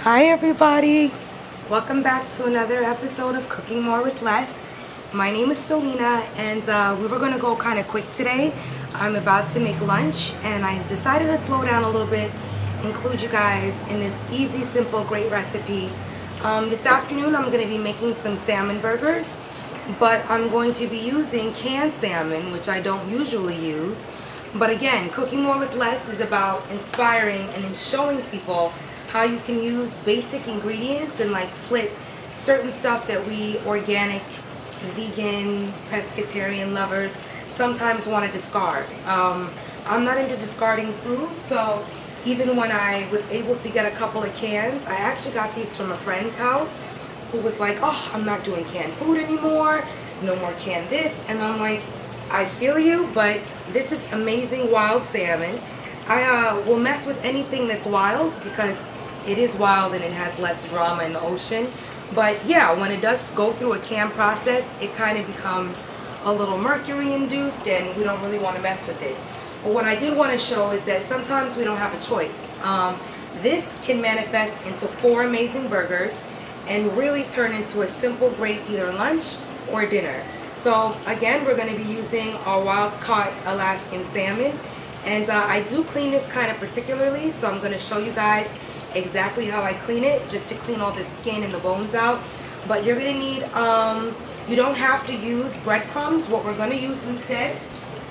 Hi everybody! Welcome back to another episode of Cooking More with Less. My name is Celina and we were going to go kind of quick today. I'm about to make lunch and I decided to slow down a little bit, include you guys in this easy, simple, great recipe. This afternoon I'm going to be making some salmon burgers, but I'm going to be using canned salmon, which I don't usually use. But again, Cooking More with Less is about inspiring and showing people how you can use basic ingredients and like flip certain stuff that we organic, vegan, pescatarian lovers sometimes want to discard. I'm not into discarding food, so even when I was able to get a couple of cans, I actually got these from a friend's house who was like, oh, I'm not doing canned food anymore, no more canned this, and I'm like, I feel you, but this is amazing wild salmon. I will mess with anything that's wild because it is wild and it has less drama in the ocean. But yeah, when it does go through a can process, it kind of becomes a little mercury induced and we don't really want to mess with it. But what I did want to show is that sometimes we don't have a choice. This can manifest into 4 amazing burgers and really turn into a simple, great either lunch or dinner. So again, we're going to be using our wild caught Alaskan salmon. And I do clean this kind of particularly, so I'm going to show you guys exactly how I clean it, just to clean all the skin and the bones out. But you're going to need, you don't have to use breadcrumbs. What we're going to use instead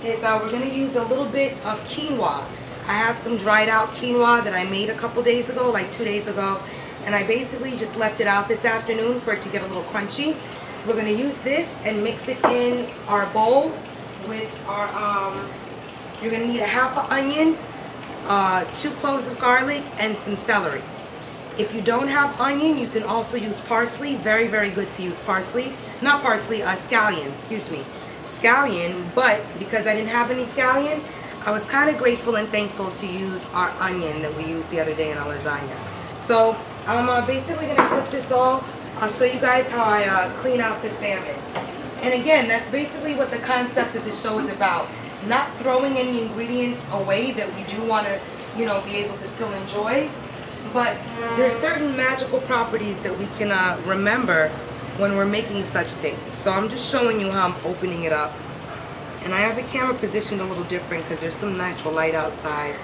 is we're going to use a little bit of quinoa. I have some dried out quinoa that I made a couple days ago, like 2 days ago, and I basically just left it out this afternoon for it to get a little crunchy. We're going to use this and mix it in our bowl with our, you're going to need a half an onion, 2 cloves of garlic, and some celery. If you don't have onion, you can also use parsley. Very, very good to use parsley. Not parsley, scallion, excuse me. Scallion, but because I didn't have any scallion, I was kind of grateful and thankful to use our onion that we used the other day in our lasagna. So I'm basically going to flip this all. I'll show you guys how I clean out the salmon. And again, that's basically what the concept of the show is about. Not throwing any ingredients away that we do want to, you know, be able to still enjoy. But there's certain magical properties that we can remember when we're making such things. So I'm just showing you how I'm opening it up. And I have the camera positioned a little different because there's some natural light outside.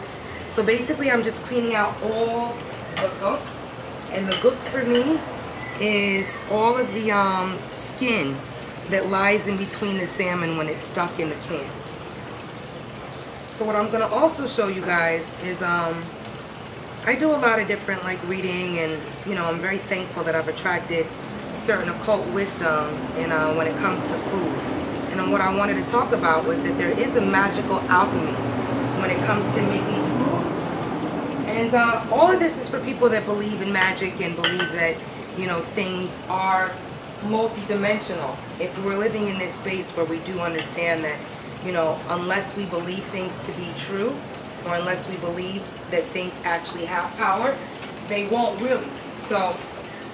So basically I'm just cleaning out all the gook. And the gook for me is all of the skin that lies in between the salmon when it's stuck in the can. So what I'm going to also show you guys is I do a lot of different like reading, and you know, I'm very thankful that I've attracted certain occult wisdom in, when it comes to food. And what I wanted to talk about was that there is a magical alchemy when it comes to making food. And all of this is for people that believe in magic and believe that, you know, things are multi-dimensional. If we're living in this space where we do understand that, you know, unless we believe things to be true, or unless we believe that things actually have power, they won't really. So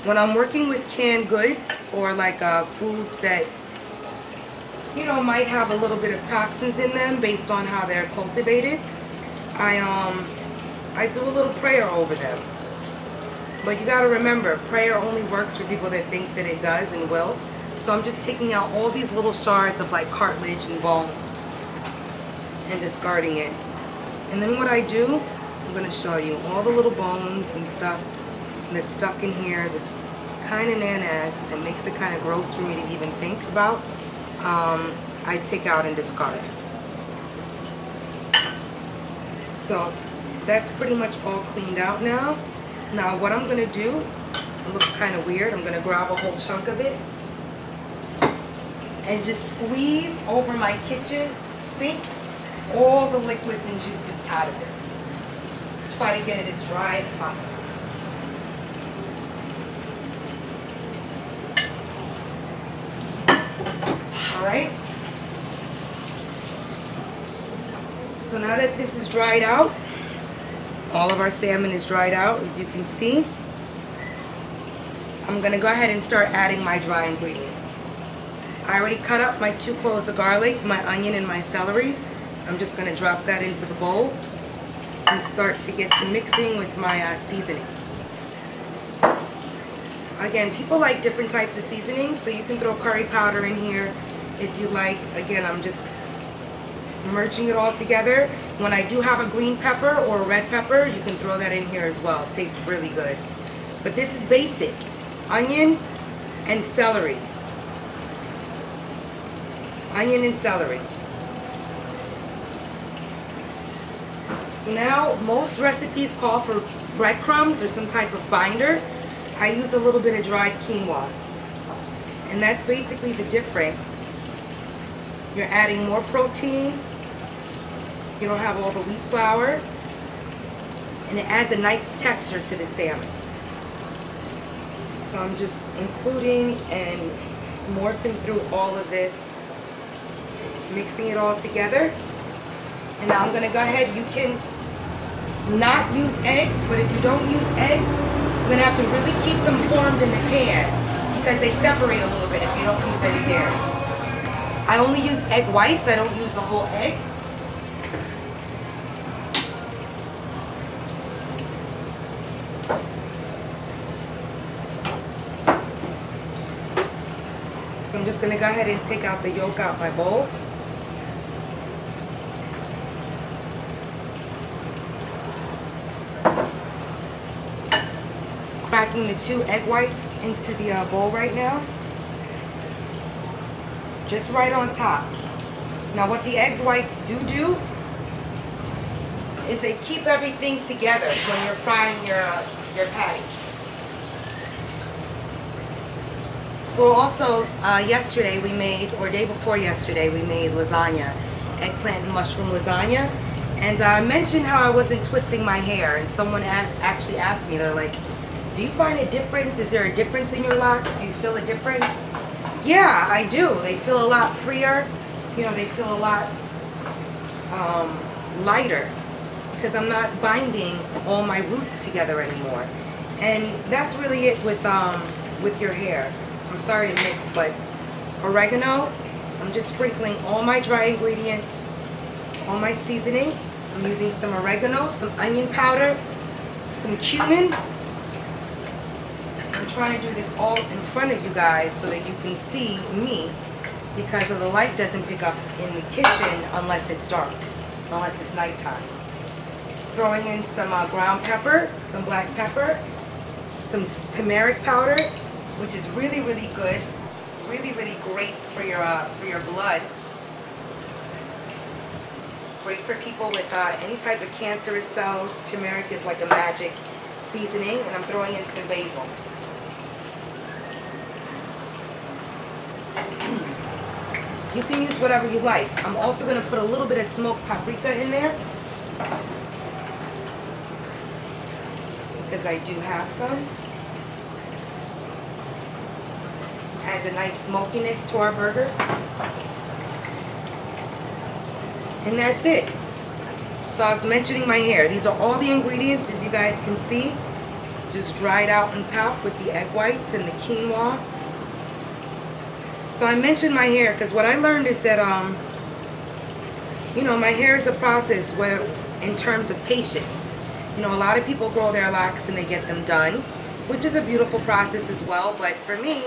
when I'm working with canned goods or like foods that, you know, might have a little bit of toxins in them based on how they're cultivated, I do a little prayer over them. But you got to remember, prayer only works for people that think that it does and will. So I'm just taking out all these little shards of like cartilage and bone and discarding it. And then what I do, I'm going to show you all the little bones and stuff that's stuck in here that's kind of nanas, that makes it kind of gross for me to even think about. I take out and discard. So that's pretty much all cleaned out now. Now what I'm going to do, it looks kind of weird, I'm going to grab a whole chunk of it and just squeeze over my kitchen sink all the liquids and juices out of it. Try to get it as dry as possible. Alright? So now that this is dried out, all of our salmon is dried out, as you can see. I'm going to go ahead and start adding my dry ingredients. I already cut up my 2 cloves of garlic, my onion, and my celery. I'm just going to drop that into the bowl and start to get to mixing with my seasonings. Again, people like different types of seasonings, so you can throw curry powder in here if you like. Again, I'm just merging it all together. When I do have a green pepper or a red pepper, you can throw that in here as well. It tastes really good. But this is basic. Onion and celery. Onion and celery. So now, most recipes call for breadcrumbs or some type of binder. I use a little bit of dried quinoa. And that's basically the difference. You're adding more protein. You don't have all the wheat flour. And it adds a nice texture to the salmon. So I'm just including and morphing through all of this, mixing it all together. And now I'm going to go ahead. You can not use eggs, but if you don't use eggs, you're going to have to really keep them formed in the pan because they separate a little bit if you don't use any dairy. I only use egg whites. I don't use a whole egg. So I'm just going to go ahead and take out the yolk out my bowl. Cracking the 2 egg whites into the bowl right now. Just right on top. Now what the egg whites do is they keep everything together when you're frying your patties. So also yesterday we made, or day before yesterday, we made lasagna, eggplant and mushroom lasagna. And I mentioned how I wasn't twisting my hair, and someone actually asked me, they're like, do you find a difference? Is there a difference in your locks? Do you feel a difference? Yeah, I do. They feel a lot freer. You know, they feel a lot lighter because I'm not binding all my roots together anymore. And that's really it with your hair. I'm sorry to mix, but oregano, I'm just sprinkling all my dry ingredients, all my seasoning. I'm using some oregano, some onion powder, some cumin. I'm trying to do this all in front of you guys so that you can see me because of the light doesn't pick up in the kitchen unless it's dark, unless it's nighttime. Throwing in some ground pepper, some black pepper, some turmeric powder, which is really, really good, really, really great for your blood. Great for people with any type of cancerous cells. Turmeric is like a magic seasoning, and I'm throwing in some basil. You can use whatever you like. I'm also going to put a little bit of smoked paprika in there because I do have some. Adds a nice smokiness to our burgers. And that's it. So I was mentioning my hair. These are all the ingredients, as you guys can see. Just dried out on top with the egg whites and the quinoa. So I mentioned my hair because what I learned is that, you know, my hair is a process where, in terms of patience, you know, a lot of people grow their locks and they get them done, which is a beautiful process as well. But for me,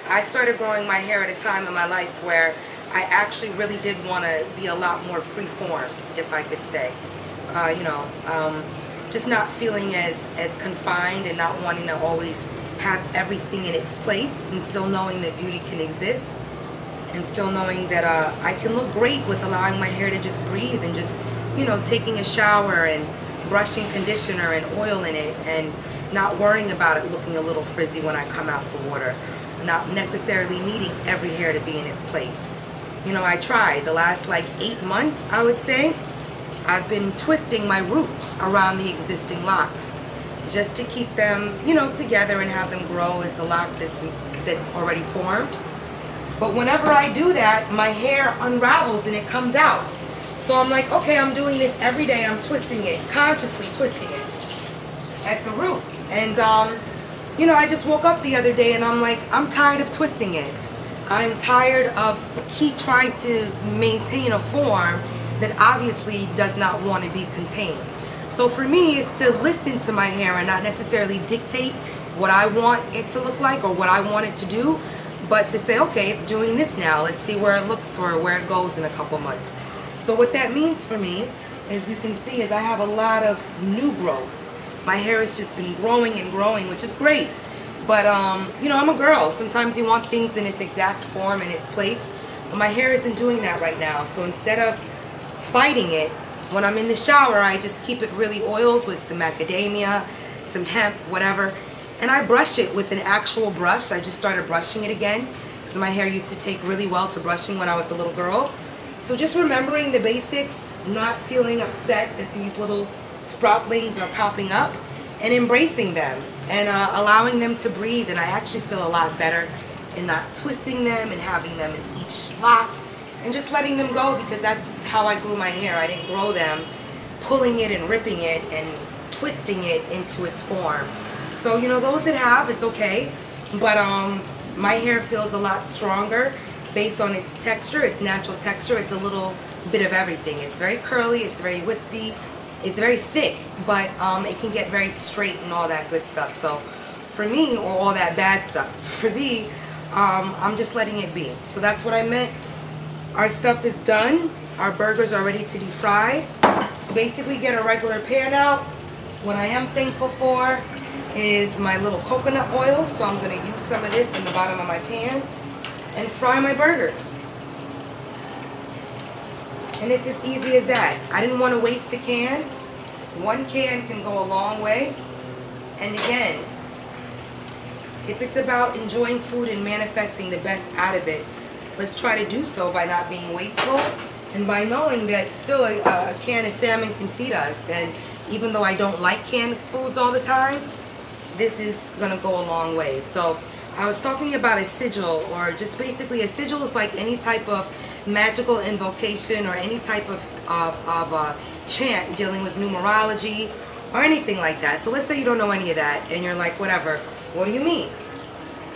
I started growing my hair at a time in my life where I actually really did want to be a lot more free-formed, if I could say. You know, just not feeling as confined and not wanting to always have everything in its place, and still knowing that beauty can exist, and still knowing that I can look great with allowing my hair to just breathe and just, you know, taking a shower and brushing conditioner and oil in it and not worrying about it looking a little frizzy when I come out the water. Not necessarily needing every hair to be in its place. You know, I tried the last like 8 months, I would say. I've been twisting my roots around the existing locks just to keep them, you know, together and have them grow as the lock that's already formed. But whenever I do that, my hair unravels and it comes out. So I'm like, okay, I'm doing this every day. I'm twisting it, consciously twisting it at the root. And you know, I just woke up the other day and I'm like, I'm tired of twisting it. I'm tired of trying to maintain a form that obviously does not want to be contained. So for me, it's to listen to my hair and not necessarily dictate what I want it to look like or what I want it to do, but to say, okay, it's doing this now. Let's see where it looks or where it goes in a couple months. So what that means for me, as you can see, is I have a lot of new growth. My hair has just been growing and growing, which is great. But, you know, I'm a girl. Sometimes you want things in its exact form and its place. But my hair isn't doing that right now. So instead of fighting it, when I'm in the shower, I just keep it really oiled with some macadamia, some hemp, whatever. And I brush it with an actual brush. I just started brushing it again because my hair used to take really well to brushing when I was a little girl. So just remembering the basics, not feeling upset that these little sproutlings are popping up, and embracing them and allowing them to breathe. And I actually feel a lot better in not twisting them and having them in each lock and just letting them go, because that's how I grew my hair. I didn't grow them pulling it and ripping it and twisting it into its form. So, you know, those that have, it's okay. But my hair feels a lot stronger based on its texture, its natural texture. It's a little bit of everything. It's very curly, it's very wispy, it's very thick, but it can get very straight and all that good stuff. So for me, or all that bad stuff, for me, I'm just letting it be. So that's what I meant. Our stuff is done. Our burgers are ready to be fried. Basically get a regular pan out. What I am thankful for is my little coconut oil, so I'm going to use some of this in the bottom of my pan and fry my burgers. And it's as easy as that. I didn't want to waste the can. One can go a long way. And again, if it's about enjoying food and manifesting the best out of it, let's try to do so by not being wasteful and by knowing that still a can of salmon can feed us. And even though I don't like canned foods all the time, this is going to go a long way. So I was talking about a sigil, or just basically a sigil is like any type of magical invocation or any type of chant dealing with numerology or anything like that. So let's say you don't know any of that and you're like, whatever, what do you mean?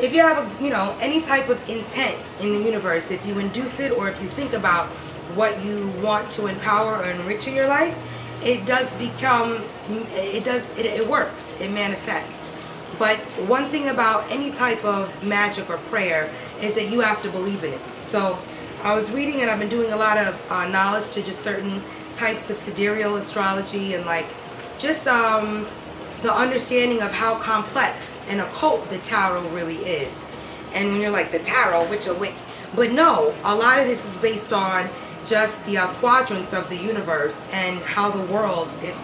If you have a, you know, any type of intent in the universe, if you induce it or if you think about what you want to empower or enrich in your life, it does become, it works, it manifests. But one thing about any type of magic or prayer is that you have to believe in it. So I was reading, and I've been doing a lot of knowledge to just certain types of sidereal astrology and like just the understanding of how complex and occult the tarot really is. And when you're like, the tarot, which a wick, but no, a lot of this is based on just the quadrants of the universe and how the world is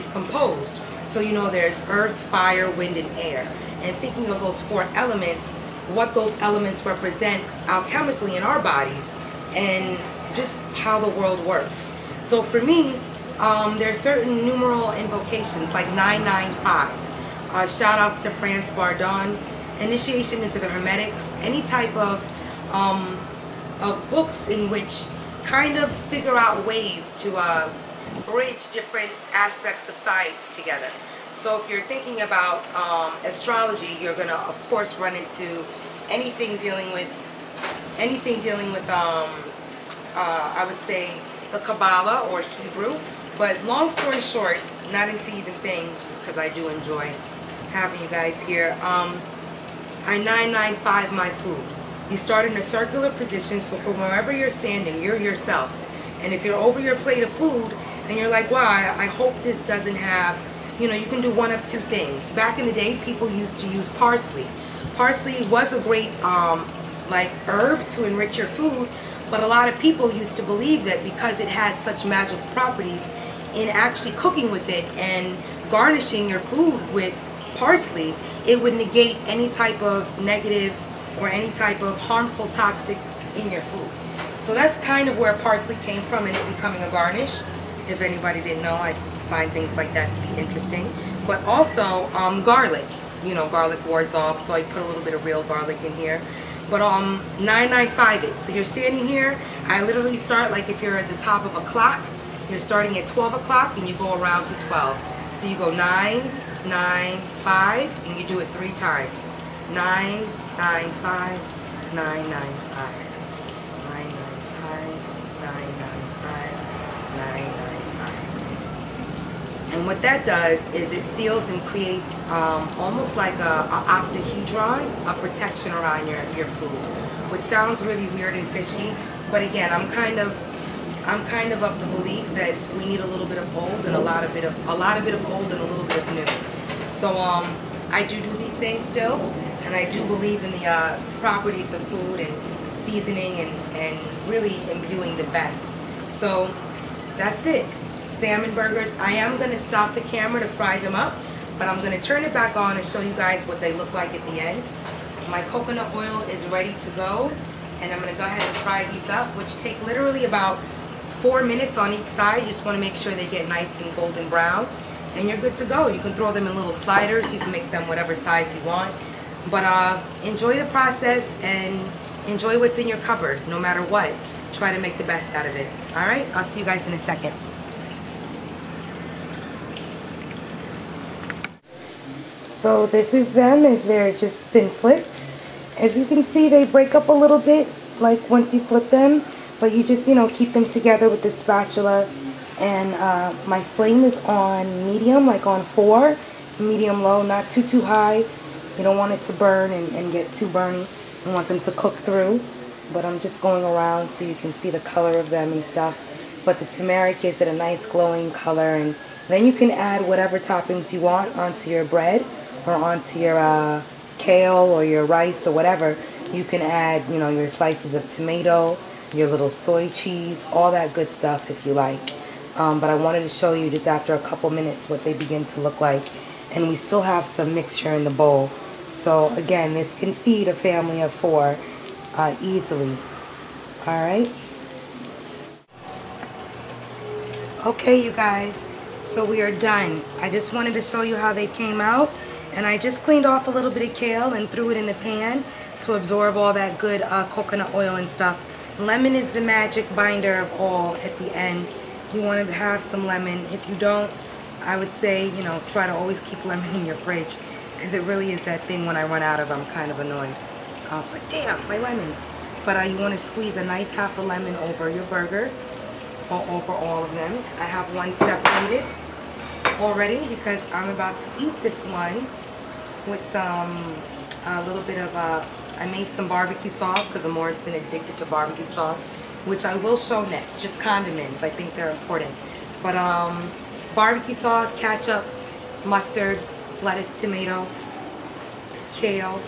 composed. So you know there's earth, fire, wind, and air. And thinking of those four elements, what those elements represent alchemically in our bodies, and just how the world works. So for me, there's certain numeral invocations like 995. Shout outs to France Bardon, initiation into the Hermetics, any type of books in which kind of figure out ways to bridge different aspects of science together. So if you're thinking about astrology, you're gonna of course run into anything dealing with I would say the Kabbalah or Hebrew. But long story short, not into even thing, because I do enjoy having you guys here. I 995 my food. You start in a circular position, so from wherever you're standing, you're yourself. And if you're over your plate of food and you're like, wow, I hope this doesn't have, you know, you can do one of two things. Back in the day, people used to use parsley. Parsley was a great like herb to enrich your food, but a lot of people used to believe that because it had such magical properties, in actually cooking with it and garnishing your food with parsley, it would negate any type of negative or any type of harmful toxics in your food. So that's kind of where parsley came from, and it becoming a garnish. If anybody didn't know, I find things like that to be interesting. But also garlic, you know, garlic wards off, so I put a little bit of real garlic in here. But 995 it. So you're standing here, I literally start like if you're at the top of a clock, you're starting at 12 o'clock and you go around to 12. So you go 9, 9, 5, and you do it 3 times. 9, 9, 5, 9, 9, 5. 9, 9, 5, 9, 9, 5, 9, 9, 5. And what that does is it seals and creates almost like a octahedron, a protection around your food, which sounds really weird and fishy. But again, I'm kind of of the belief that we need a little bit of old and a lot of bit of old and a little bit of new. So I do these things still, and I do believe in the properties of food and seasoning and really imbuing the best. So that's it. Salmon burgers. I am going to stop the camera to fry them up, but I'm going to turn it back on and show you guys what they look like at the end. My coconut oil is ready to go, and I'm going to go ahead and fry these up, which take literally about 4 minutes on each side. You just want to make sure they get nice and golden brown, and you're good to go. You can throw them in little sliders. You can make them whatever size you want, but enjoy the process and enjoy what's in your cupboard. No matter what, try to make the best out of it. All right, I'll see you guys in a second. So this is them as they're just been flipped. As you can see, they break up a little bit like once you flip them, but you just, you know, keep them together with the spatula. And my flame is on medium, like on 4, medium low, not too high. You don't want it to burn and get too burny. You want them to cook through, but I'm just going around so you can see the color of them and stuff. But the turmeric gives it a nice glowing color, and then you can add whatever toppings you want onto your bread or onto your kale or your rice or whatever. You can add, you know, your slices of tomato, your little soy cheese, all that good stuff if you like. But I wanted to show you just after a couple minutes what they begin to look like. And we still have some mixture in the bowl. So again, this can feed a family of 4 easily. Alright. Okay, you guys. So we are done. I just wanted to show you how they came out. And I just cleaned off a little bit of kale and threw it in the pan to absorb all that good coconut oil and stuff. Lemon is the magic binder of all at the end. You want to have some lemon. If you don't, I would say, you know, try to always keep lemon in your fridge, because it really is that thing when I run out of, I'm kind of annoyed. But damn, my lemon. But you want to squeeze a nice half a lemon over your burger, or over all of them. I have one separated already because I'm about to eat this one with some a little bit of I made some barbecue sauce because Amora's been addicted to barbecue sauce, which I will show next. Just condiments, I think they're important. But barbecue sauce, ketchup, mustard, lettuce, tomato, kale,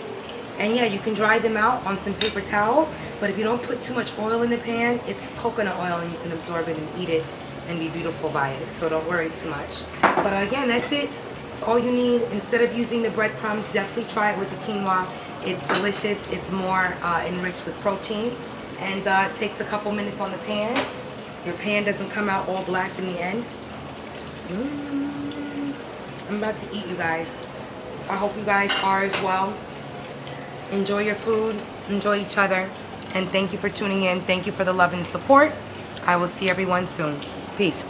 and yeah, you can dry them out on some paper towel. But if you don't put too much oil in the pan, it's coconut oil and you can absorb it and eat it and be beautiful by it. So don't worry too much. But again, that's it. It's all you need. Instead of using the breadcrumbs, definitely try it with the quinoa. It's delicious. It's more enriched with protein, and it takes a couple minutes on the pan. Your pan doesn't come out all black in the end. I'm about to eat, you guys. I hope you guys are as well. Enjoy your food. Enjoy each other. And thank you for tuning in. Thank you for the love and support. I will see everyone soon. Peace.